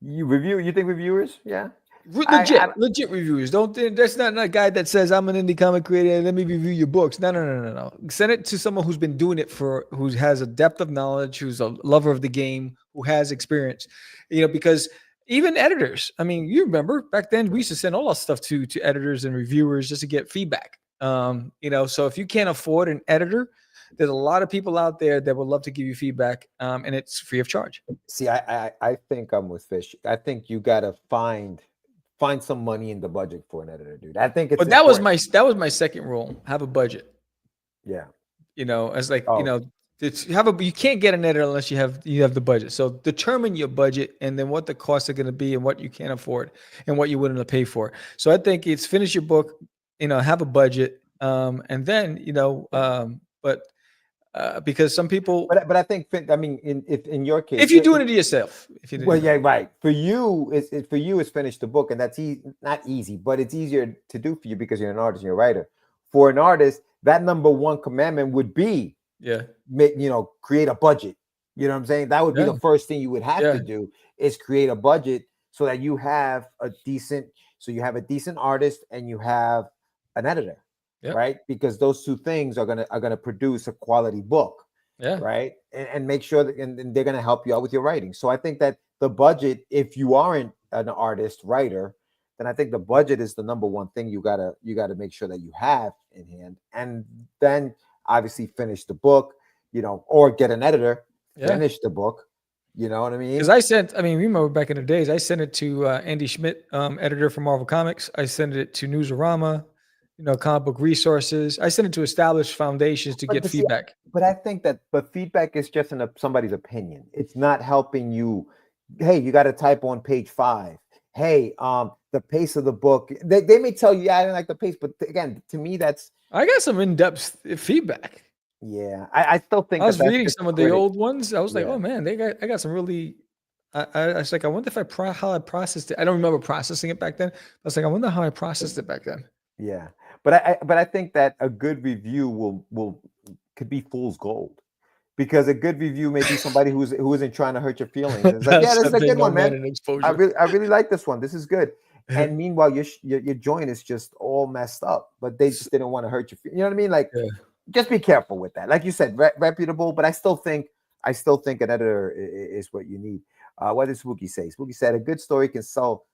You think reviewers? Yeah. Legit reviewers. That's not a guy that says I'm an indie comic creator and let me review your books. No. Send it to someone who's been doing it who has a depth of knowledge, who's a lover of the game, who has experience. Because even editors, I mean, you remember back then we used to send all our stuff to editors and reviewers just to get feedback. So if you can't afford an editor, there's a lot of people out there that would love to give you feedback, and it's free of charge. See, I think I'm with Fish. I think you gotta find some money in the budget for an editor, dude. I think it's. But that was my second rule. Have a budget. Yeah. It's like you can't get an editor unless you have the budget. So determine your budget and then what the costs are going to be and what you can't afford and what you're willing to pay for. So I think it's finish your book, have a budget, and then because some people. But I think in your case, if you're doing it to yourself, right. For you, it's finish the book, and that's not easy, but it's easier to do for you because you're an artist and you're a writer. For an artist, that number one commandment would be. Yeah, create a budget. You know what I'm saying? That would be the first thing you would have to do is create a budget so that you have a decent. So you have a decent artist and you have an editor, Yep. right? Because those two things are gonna produce a quality book, Yeah. right? And make sure that and they're gonna help you out with your writing. So I think that the budget, if you aren't an artist writer, then I think the budget is the number one thing you gotta make sure that you have in hand, and then obviously finish the book, or get an editor, Yeah. finish the book. You know what I mean? Because remember back in the days, I sent it to Andy Schmidt, editor for Marvel Comics. I sent it to Newsarama, Comic Book Resources. I sent it to established foundations to get But see, feedback. but I think that feedback is just somebody's opinion. It's not helping you. Hey, you got to type on page 5. Hey, the pace of the book. They may tell you, yeah, I didn't like the pace, but again, to me, that's I got some in-depth feedback. yeah. I still think I was that's reading just some of the critic. old ones. I was like, Yeah. oh man, I got some really. I was like, I wonder if how I processed it. I don't remember processing it back then. I was like, I wonder how I processed it back then. Yeah, but I think that a good review could be fool's gold, because a good review may be somebody who isn't trying to hurt your feelings. It's like, yeah, this is a good one, man. I really like this one. This is good. And meanwhile, your joint is just all messed up, but they just didn't want to hurt you. You know what I mean? Like, just be careful with that. Like you said, reputable. But I still think an editor is what you need. What did Spooky say? Spooky said a good story can sell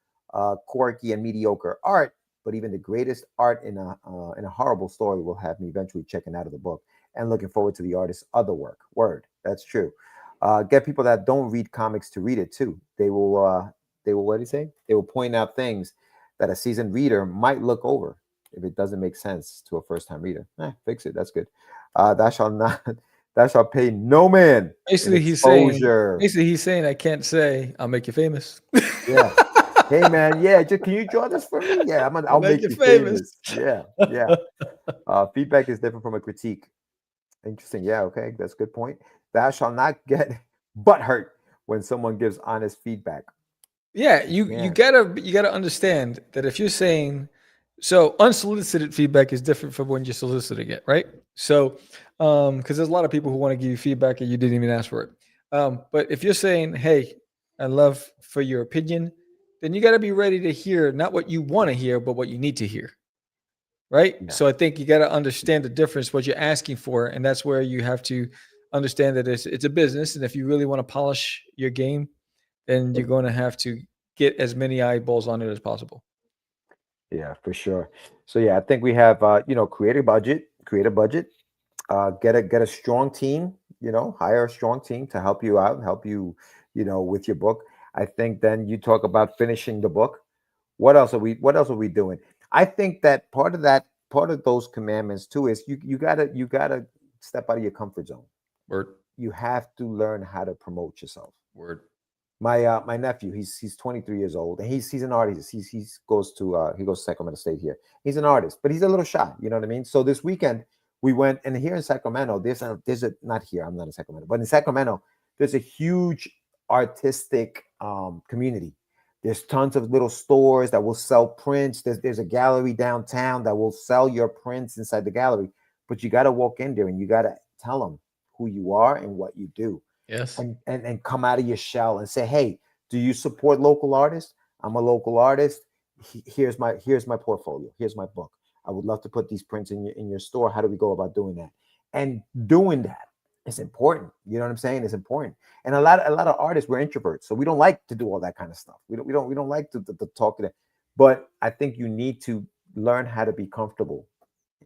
quirky and mediocre art, but even the greatest art in a horrible story will have me eventually checking out of the book and looking forward to the artist's other work. Word, that's true. Get people that don't read comics to read it too. They will what do you say? They will point out things that a seasoned reader might look over if it doesn't make sense to a first-time reader. Fix it. That's good. Thou shalt pay no man. Basically, he's saying, I can't say I'll make you famous. Yeah. Hey man, yeah, can you draw this for me? Yeah, I'll make you famous. Yeah. Feedback is different from a critique. Interesting. Yeah, okay, that's a good point. Thou shalt not get butthurt when someone gives honest feedback. Yeah, you gotta understand that if you're saying so, unsolicited feedback is different from when you're soliciting it, right? So, because there's a lot of people who want to give you feedback and you didn't even ask for it. But if you're saying, "Hey, I love for your opinion," then you got to be ready to hear not what you want to hear, but what you need to hear, right? Yeah. So I think you got to understand the difference, what you're asking for, and that's where you have to understand that it's a business, and if you really want to polish your game, then you're going to have to get as many eyeballs on it as possible. Yeah, for sure. So yeah, I think we have create a budget, get a strong team, hire a strong team to help you out, help you, with your book. I think then you talk about finishing the book. What else are we doing? I think that part of those commandments too is you gotta step out of your comfort zone. Word. You have to learn how to promote yourself. Word. My nephew, he's 23 years old, and he's an artist. He goes to Sacramento State here. He's an artist, but he's a little shy. You know what I mean? So this weekend we went, and here in Sacramento, there's not here. I'm not in Sacramento, but in Sacramento, there's a huge artistic community. There's tons of little stores that will sell prints. There's a gallery downtown that will sell your prints inside the gallery, but you got to walk in there and you got to tell them who you are and what you do. Yes. And come out of your shell and say, hey, do you support local artists? I'm a local artist. Here's my portfolio. Here's my book. I would love to put these prints in your store. How do we go about doing that? And doing that is important. You know what I'm saying? It's important. And a lot of artists, we're introverts, so we don't like to do all that kind of stuff. We don't like to talk to them. But I think you need to learn how to be comfortable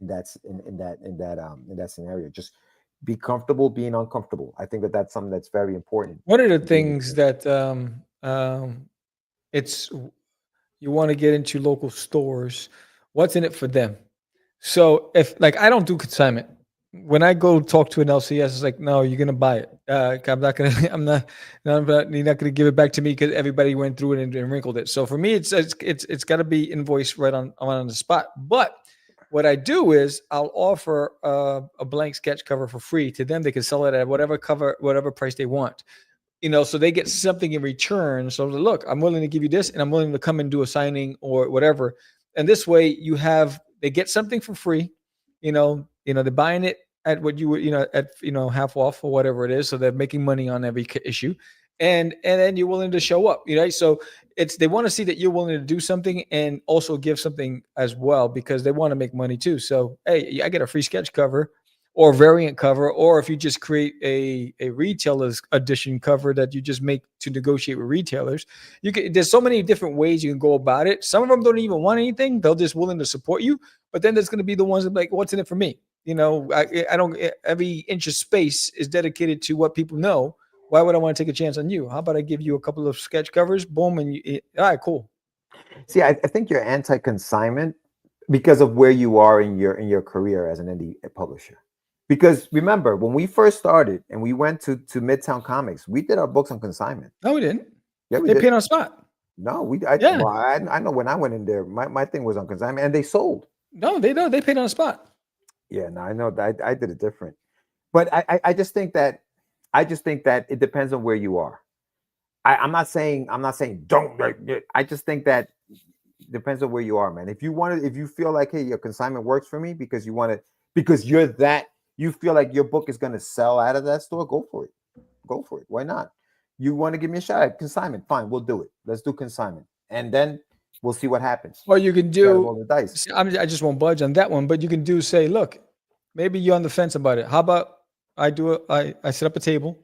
in that scenario. Just be comfortable being uncomfortable. I think that's something that's very important. One of the things that it's you want to get into local stores, what's in it for them? So if I don't do consignment, when I go talk to an LCS, it's like, no, you're gonna buy it. I'm not gonna. You're not gonna give it back to me because everybody went through it and wrinkled it. So for me, it's got to be invoiced right on the spot. But what I do is I'll offer a blank sketch cover for free to them. They can sell it at whatever price they want. So they get something in return. So look, I'm willing to give you this, and I'm willing to come and do a signing or whatever. And this way, they get something for free. They're buying it at what you would, at half off or whatever it is. So they're making money on every issue, and then you're willing to show up, right? So they want to see that you're willing to do something and also give something as well, because they want to make money too. So hey, I get a free sketch cover or variant cover, or if you just create a retailer's edition cover that you just make to negotiate with retailers, there's so many different ways you can go about it. Some of them don't even want anything, they're just willing to support you. But then there's going to be the ones that like, what's in it for me? I don't. Every inch of space is dedicated to what people know. Why would I want to take a chance on you? How about I give you a couple of sketch covers? Boom, and all right, cool. See, I think you're anti-consignment because of where you are in your career as an indie publisher. Because remember, when we first started and we went to Midtown Comics, we did our books on consignment. No, we didn't. Yeah, They paid on spot. No, Yeah. Well, I know when I went in there, my thing was on consignment, and they sold. No, they don't. They paid on the spot. Yeah, no, I know that I did it different, but I just think that it depends on where you are. I'm not saying don't. I just think that it depends on where you are, man. If you feel like, hey, your consignment works for me because you feel like your book is going to sell out of that store, go for it. Go for it. Why not? You want to give me a shot at consignment? Fine, we'll do it. Let's do consignment, and then we'll see what happens. Well, you can You gotta do. roll the dice. I just won't budge on that one, but you can say, look, maybe you're on the fence about it. How about I set up a table.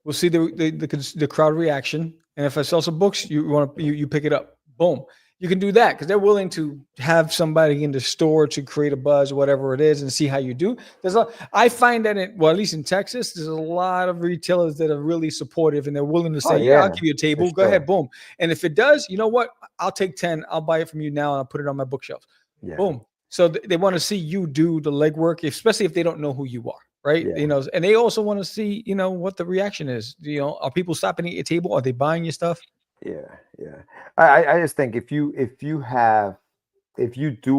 We'll see the crowd reaction, and if I sell some books, you pick it up. Boom. You can do that because they're willing to have somebody in the store to create a buzz, whatever it is, and see how you do. I find that at least in Texas, there's a lot of retailers that are really supportive and they're willing to say, yeah, I'll give you a table. Go ahead, boom. And if it does, you know what? I'll take 10. I'll buy it from you now and I'll put it on my bookshelf. Yeah. Boom. So they want to see you do the legwork, especially if they don't know who you are, right? Yeah. And they also want to see, what the reaction is. Are people stopping at your table? Are they buying your stuff? Yeah. I just think if you do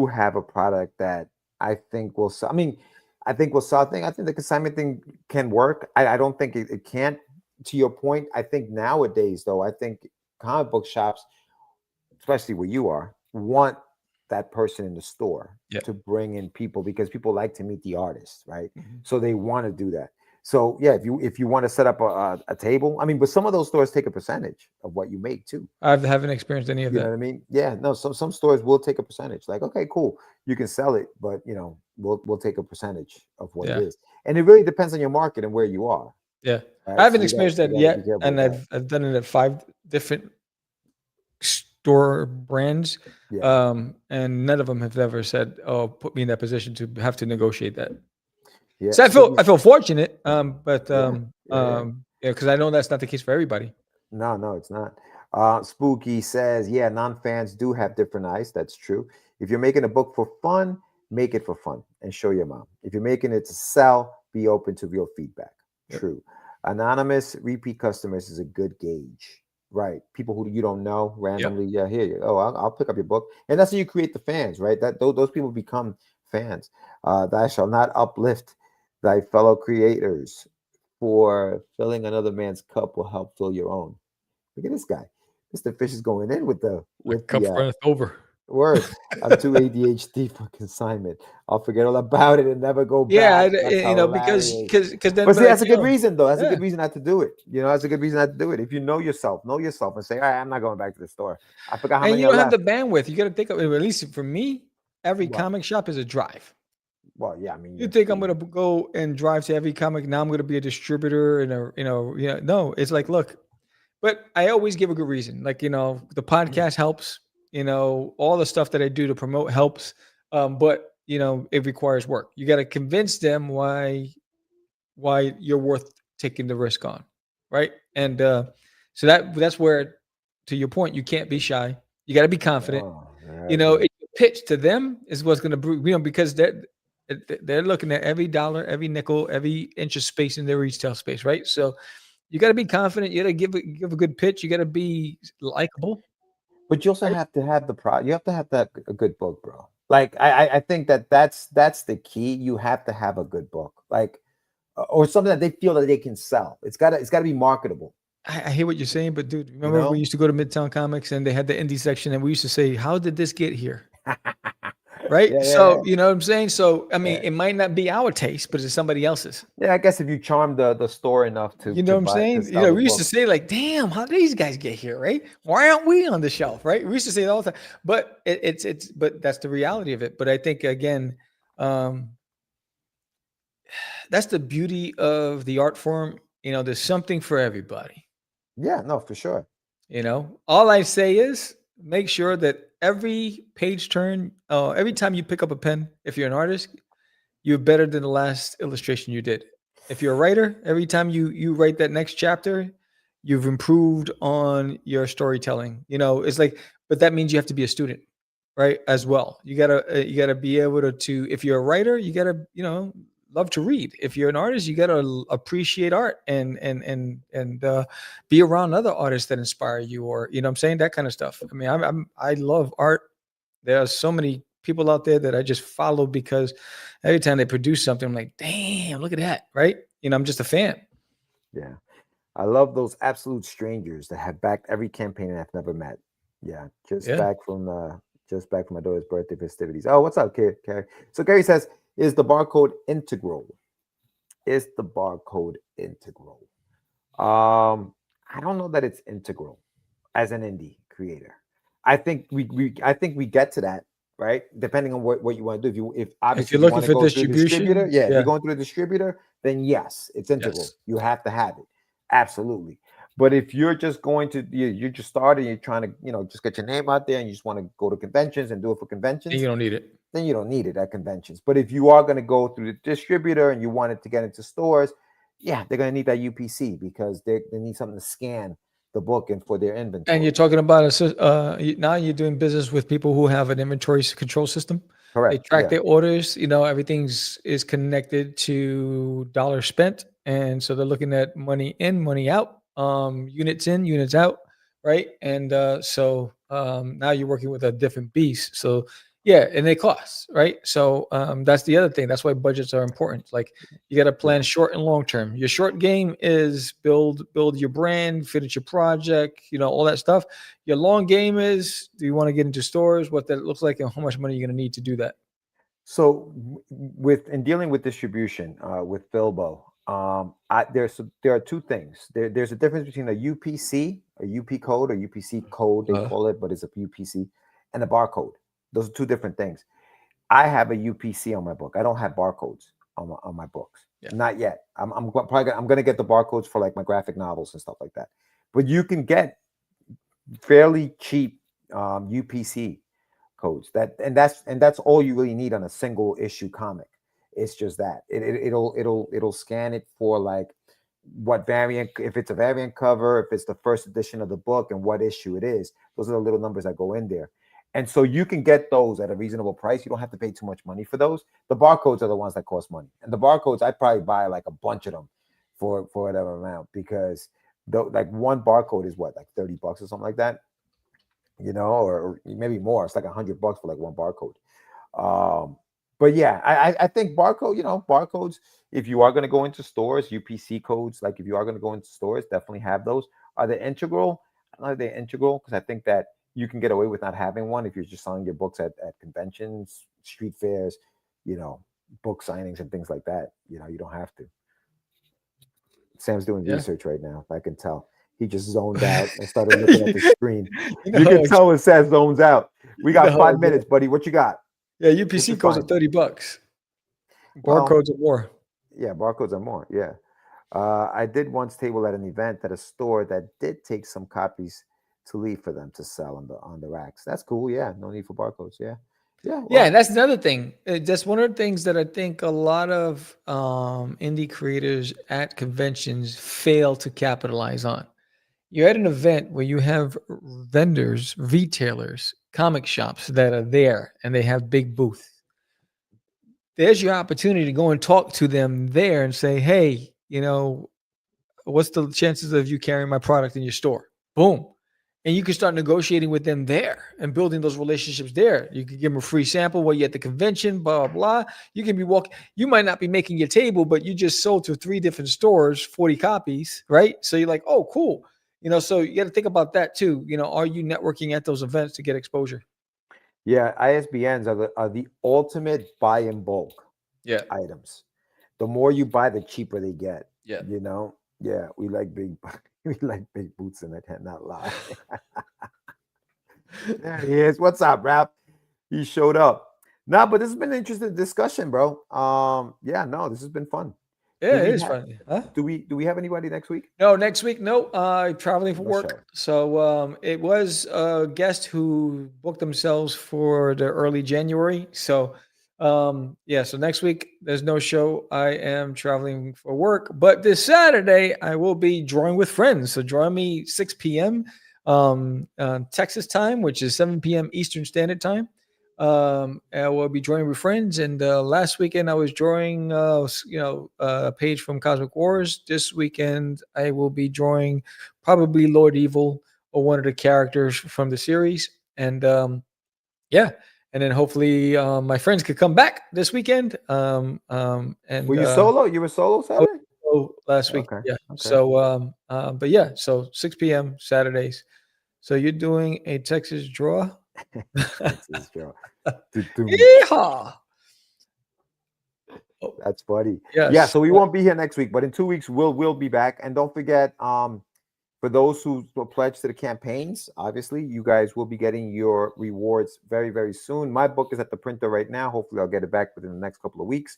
have a product that I think will sell, I think the consignment thing can work. I don't think it can't. To your point, I think nowadays though, I think comic book shops, especially where you are, want that person in the store to bring in people because people like to meet the artist, right? Mm-hmm. So they want to do that. So yeah, if you want to set up a table, but some of those stores take a percentage of what you make too. I haven't experienced any of that. You know what I mean? Yeah, no. Some stores will take a percentage. Like, okay, cool, you can sell it, but we'll take a percentage of what it is. And it really depends on your market and where you are. Yeah, right? I haven't experienced that yet, and I've done it at 5 different store brands, and none of them have ever said, "Oh, put me in that position to have to negotiate that." Yeah, so I feel fortunate, but because I know that's not the case for everybody. No, it's not. Spooky says, yeah, non-fans do have different eyes. That's true. If you're making a book for fun, make it for fun and show your mom. If you're making it to sell, be open to real feedback. Yep. True. Anonymous repeat customers is a good gauge, right? People who you don't know randomly. Yep. Yeah, here you. Oh, I'll pick up your book, and that's how you create the fans, right? That those people become fans. Thou shalt not uplift thy fellow creators, for filling another man's cup will help fill your own. Look at this guy. Mr. Fish is going in with the cup runneth over. Word. I'm too ADHD for consignment. I'll forget all about it and never go back. Yeah, because then. But see, that's a good reason though. That's a good reason not to do it. That's a good reason not to do it. If you know yourself and say, all right, I'm not going back to the store. I forgot how many. And you don't have the bandwidth. You got to think of it. At least for me, every comic shop is a drive. Well, yeah, you think I'm going to go and drive to every comic? Now I'm going to be a distributor and no, it's like, look, but I always give a good reason. Like, the podcast helps, all the stuff that I do to promote helps. But it requires work. You got to convince them why you're worth taking the risk on. Right. And, so that's where, to your point, you can't be shy. You got to be confident. Pitch to them is what's going to, because they're looking at every dollar, every nickel, every inch of space in their retail space, right? So you got to be confident. You got to give a good pitch. You got to be likable. But you also have to have the product. You have to have a good book, bro. Like I think that's the key. You have to have a good book, like or something that they feel that they can sell. It's got to be marketable. I hear what you're saying, but dude, remember we used to go to Midtown Comics and they had the indie section, and we used to say, "How did this get here?" right? Yeah, So, yeah. you know what I'm saying? So, I mean, Yeah. it might not be our taste, but it's somebody else's. Yeah, I guess if you charm the store enough to You know what I'm buy to saying? You sell know, the we used to book. say like, "Damn, how did these guys get here?" Right? Why aren't we on the shelf? Right? We used to say it all the time, but but that's the reality of it. But I think again, um, that's the beauty of the art form. You know, there's something for everybody. Yeah, no, for sure. You know, all I say is make sure that every page turn, every time you pick up a pen, if you're an artist, you're better than the last illustration you did. If you're a writer, every time you write that next chapter, you've improved on your storytelling. You know, it's like, but that means you have to be a student, right? As well, you gotta be able to. If you're a writer, you gotta love to read. If you're an artist, you gotta appreciate art and be around other artists that inspire you, or you know, what I'm saying that kind of stuff. I mean, I love art. There are so many people out there that I just follow because every time they produce something, I'm like, damn, look at that, right? You know, I'm just a fan. Yeah. I love those absolute strangers that have backed every campaign I've never met. Yeah, Yeah. just back from my daughter's birthday festivities. Oh, what's up, Carrie? So Gary says, is the barcode integral? Is the barcode integral? I don't know that it's integral as an indie creator. I think we get to that, right? Depending on what you want to do. If If obviously you're you looking want to for go through a distributor, distribution, if yeah, you're going through a distributor, then yes, it's integral. yes. You have to have it. Absolutely. But if you're just going to you're just starting, you're trying to, just get your name out there and you just want to go to conventions and do it for And conventions, you don't need it. then you don't need it at conventions. But if you are going to go through the distributor and you want it to get into stores, yeah, they're going to need that UPC because they need something to scan the book and for their And inventory. you're talking about now you're doing business with people who have an inventory control system. They Correct. track Yeah. their orders. You know, everything's is connected to dollars spent, and so they're looking at money in, money out, units in, units out, right? And now you're working with a different beast. So yeah, and they cost, right? So that's the other thing. That's why budgets are important. Like you got to plan short and long term. Your short game is build your brand, finish your project, all that stuff. Your long game is, do you want to get into stores, what that looks like, and how much money you're going to need to do that. So in dealing with distribution with Filbo, there are two things. There's a difference between a UPC, a UP code, or UPC code they call it, but it's a UPC, and a barcode. Those are two different things. I have a UPC on my book. I don't have barcodes on my books. Yeah. Not yet. I'm gonna get the barcodes for like my graphic novels and stuff like that. But you can get fairly cheap UPC codes that's all you really need on a single issue comic. It's just that it'll scan it for like what variant, if it's a variant cover, if it's the first edition of the book, and what issue it is. Those are the little numbers that go in there. And so you can get those at a reasonable price. You don't have to pay too much money for those. The barcodes are the ones that cost money. And the barcodes, I probably buy like a bunch of them for whatever amount, because like one barcode is what, like $30 or something like that, or maybe more. It's like $100 for like one barcode. But yeah, I think barcodes, if you are going to go into stores, UPC codes, like if you are going to go into stores, definitely have those. Are they integral? I don't know if they're integral, because I think that you can get away with not having one if you're just selling your books at conventions, street fairs, book signings and things like that. You don't have to. Sam's doing research right now. I can tell. He just zoned out and started looking at the screen. You can tell when Sam zones out. We got 5 minutes, buddy. What you got? Yeah, UPC codes are $30. Barcodes are more. Yeah, barcodes are more. Yeah. I did once table at an event at a store that did take some copies to leave for them to sell on the racks. That's cool. Yeah, no need for barcodes. Yeah, yeah. Yeah, and that's another thing. That's one of the things that I think a lot of indie creators at conventions fail to capitalize on. You're at an event where you have vendors, retailers, comic shops that are there, and they have big booths. There's your opportunity to go and talk to them there and say, hey, what's the chances of you carrying my product in your store? Boom. And you can start negotiating with them there and building those relationships there. You can give them a free sample while you're at the convention, blah, blah, blah. You can be walking. You might not be making your table, but you just sold to 3 different stores, 40 copies, right? So you're like, oh, cool. So you got to think about that too. Are you networking at those events to get exposure? Yeah, ISBNs are the ultimate buy in bulk Yeah. items. The more you buy, the cheaper they get. Yeah. You know? Yeah, we like big boots, and I cannot lie. There he is. What's up, Rap? He showed up. Nah, but this has been an interesting discussion, bro. Yeah, no, this has been fun. Yeah, Do it we is have- fun. Huh? Do we have anybody next week? No, next week, no. Traveling for No work. show. So it was a guest who booked themselves for the early January. So yeah, so next week there's no show. I am traveling for work, but this Saturday I will be drawing with friends. So join me 6 p.m. Texas time, which is 7 p.m. Eastern Standard Time. I will be drawing with friends. And last weekend I was drawing, a page from Cosmic Wars. This weekend I will be drawing probably Lord Evil or one of the characters from the series. And yeah, and then hopefully my friends could come back this weekend. And Were you solo? You were solo Saturday? last week, Okay, yeah. okay. So, but yeah, so 6 p.m. Saturdays. So you're doing a Texas draw. Texas draw. Doo-doo. Yeehaw! That's funny. Yes. Yeah, so we won't be here next week, but in 2 weeks we'll be back. And don't forget, for those who will pledge to the campaigns, obviously you guys will be getting your rewards very, very soon. My book is at the printer right now. Hopefully I'll get it back within the next couple of weeks.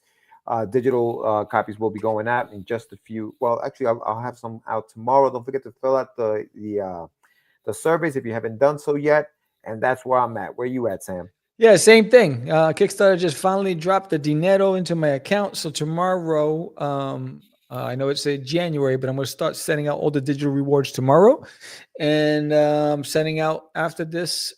Digital copies will be going out in just a few. Well, actually, I'll have some out tomorrow. Don't forget to fill out the surveys if you haven't done so yet. And that's where I'm at. Where you at, Sam? Yeah, same thing. Kickstarter just finally dropped the dinero into my account. So tomorrow, I know it's January, but I'm going to start sending out all the digital rewards tomorrow. And sending out after this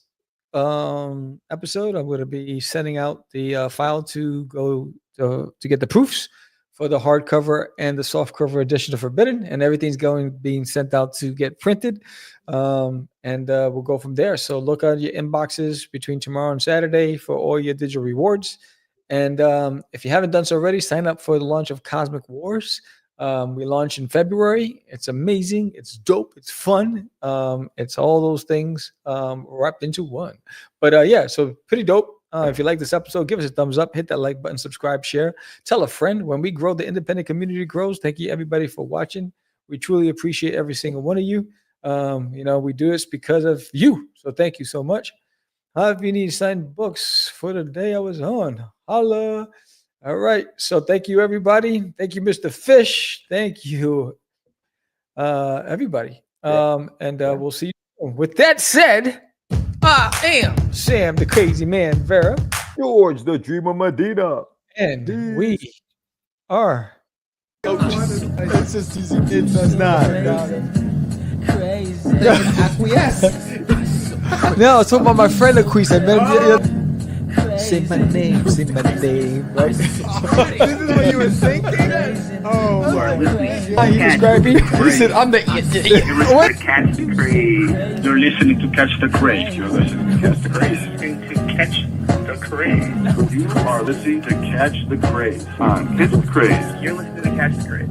episode, I'm going to be sending out the file to go to get the proofs for the hardcover and the softcover edition of Forbidden, and everything's being sent out to get printed. And we'll go from there. So look at your inboxes between tomorrow and Saturday for all your digital rewards. And if you haven't done so already, sign up for the launch of Cosmic Wars. We launch in February. It's amazing. It's dope. It's fun. It's all those things wrapped into one. But yeah, so pretty dope. If you like this episode, give us a thumbs up, hit that like button, subscribe, share, tell a friend. When we grow, the independent community grows. Thank you, everybody, for watching. We truly appreciate every single one of you. We do this because of you. So thank you so much. If you need signed books for the day I was on, holla. All right. So thank you, everybody. Thank you, Mr. Fish. Thank you, everybody. We'll see you soon. With that said, I am Sam, the crazy man, Vera. George, the Dreamer Medina. And we are. It's just easy. It's not. Crazy. Acquiesce. No, I was talking about my friend Acquiesce. Say my name, right? This is what you were thinking? Oh, my. He described me. He said, I'm the what? Catch the Craze. You're listening to Catch the Craze. You're listening to Catch the Craze. To Catch the Craze. You are listening to Catch the Craze. Catch the Craze. You're listening to Catch the Craze.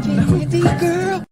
Candy girl.